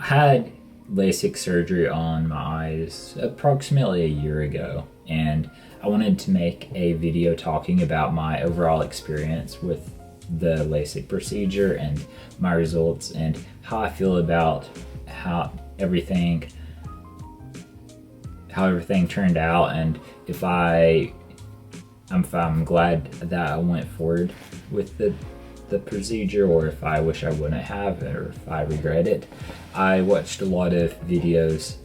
had LASIK surgery on my eyes approximately a year ago, and I wanted to make a video talking about my overall experience with the LASIK procedure and my results and how I feel about how everything turned out, and if I'm glad that I went forward with the procedure, or if I wish I wouldn't have, or if I regret it. I watched a lot of videos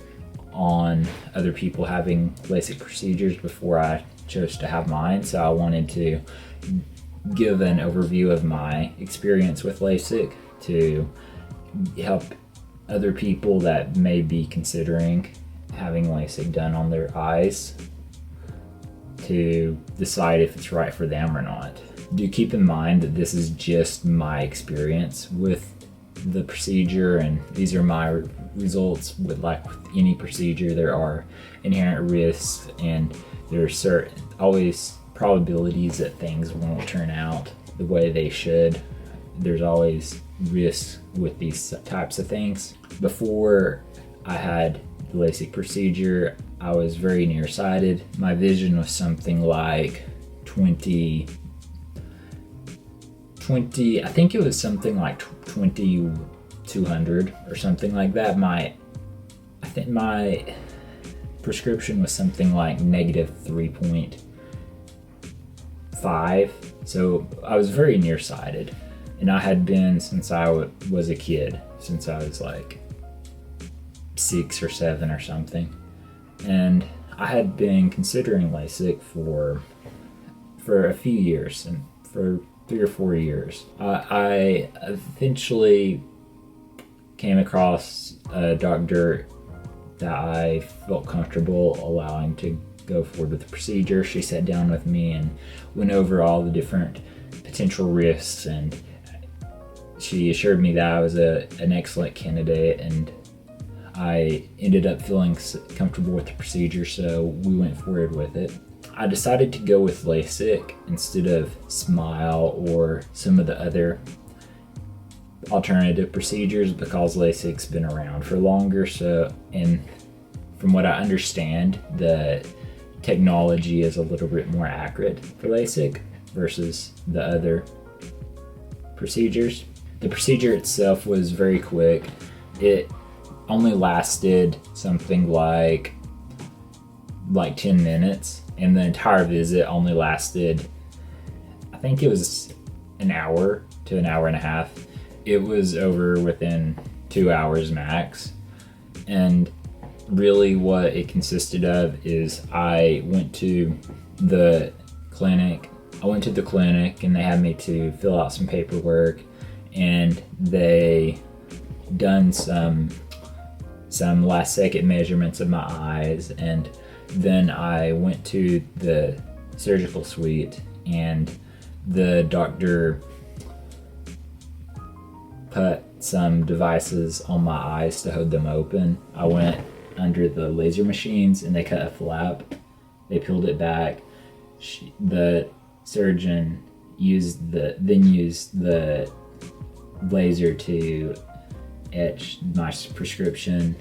on other people having LASIK procedures before I chose to have mine, so I wanted to give an overview of my experience with LASIK to help other people that may be considering having LASIK done on their eyes to decide if it's right for them or not. Do keep in mind that this is just my experience with the procedure, and these are my results. With any procedure, there are inherent risks, and there are always probabilities that things won't turn out the way they should. There's always risks with these types of things. Before I had the LASIK procedure, I was very nearsighted. My vision was something like 20, I think it was something like 2200 or something like that. I think my prescription was something like -3.5. So I was very nearsighted, and I had been since I was a kid, since I was like 6 or 7 or something. And I had been considering LASIK for a few years, and for 3 or 4 years. I eventually came across a doctor that I felt comfortable allowing to go forward with the procedure. She sat down with me and went over all the different potential risks, and she assured me that I was an excellent candidate, and I ended up feeling comfortable with the procedure, so we went forward with it. I decided to go with LASIK instead of SMILE or some of the other alternative procedures because LASIK's been around for longer. So, and from what I understand, the technology is a little bit more accurate for LASIK versus the other procedures. The procedure itself was very quick. It only lasted something like 10 minutes, and the entire visit only lasted, I think it was an hour to an hour and a half. It was over within 2 hours max, and really what it consisted of is I went to the clinic and they had me to fill out some paperwork, and they done some last second measurements of my eyes, and then I went to the surgical suite, and the doctor put some devices on my eyes to hold them open. I went under the laser machines and they cut a flap. They peeled it back. The surgeon used the laser to etch my prescription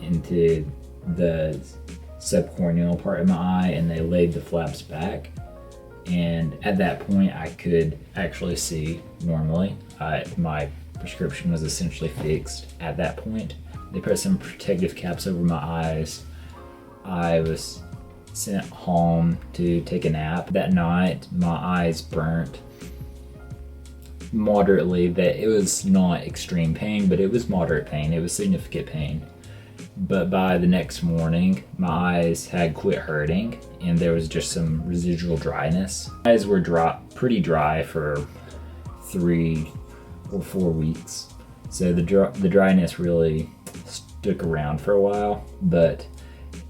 into the subcorneal part of my eye, and they laid the flaps back, and at that point I could actually see normally. My prescription was essentially fixed at that point. They put some protective caps over my eyes. I was sent home to take a nap. That night my eyes burnt moderately. That it was not extreme pain, but it was moderate pain. It was significant pain. But by the next morning, my eyes had quit hurting, and there was just some residual dryness. My eyes were pretty dry for 3 or 4 weeks. So the dryness really stuck around for a while, but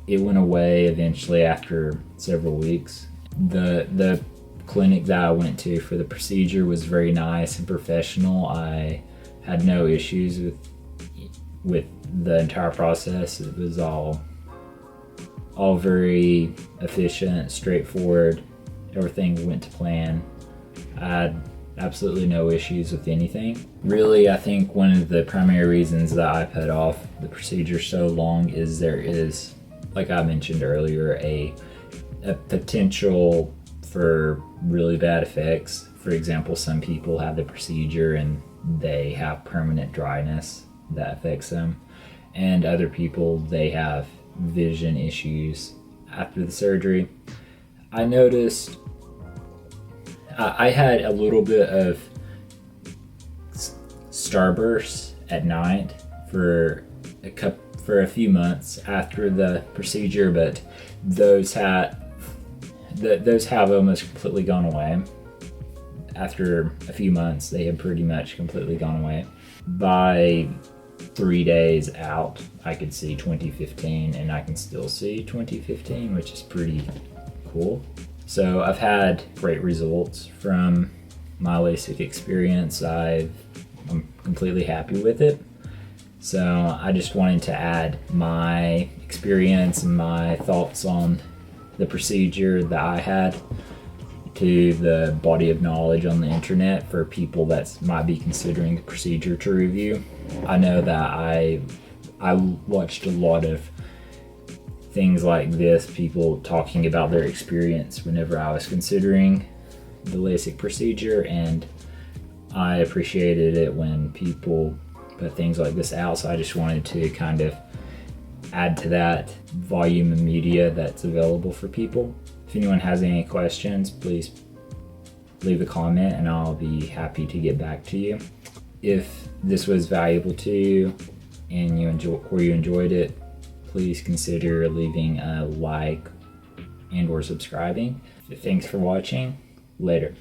it went away eventually after several weeks. The clinic that I went to for the procedure was very nice and professional. I had no issues with the entire process. It was all very efficient, straightforward. Everything went to plan. I had absolutely no issues with anything. Really, I think one of the primary reasons that I put off the procedure so long is there is, like I mentioned earlier, a potential for really bad effects. For example, some people have the procedure and they have permanent dryness that affects them, and other people, they have vision issues after the surgery. I noticed I had a little bit of starbursts at night for a few months after the procedure, but those have almost completely gone away. After a few months, they have pretty much completely gone away. By 3 days out, I could see 2015, and I can still see 2015, which is pretty cool. So I've had great results from my LASIK experience. I'm completely happy with it. So I just wanted to add my experience and my thoughts on the procedure that I had to the body of knowledge on the internet for people that might be considering the procedure to review. I know that I watched a lot of things like this, people talking about their experience whenever I was considering the LASIK procedure, and I appreciated it when people put things like this out. So I just wanted to kind of add to that volume of media that's available for people. If anyone has any questions, please leave a comment and I'll be happy to get back to you. If this was valuable to you and you enjoyed it, please consider leaving a like and or subscribing. Thanks for watching. Later.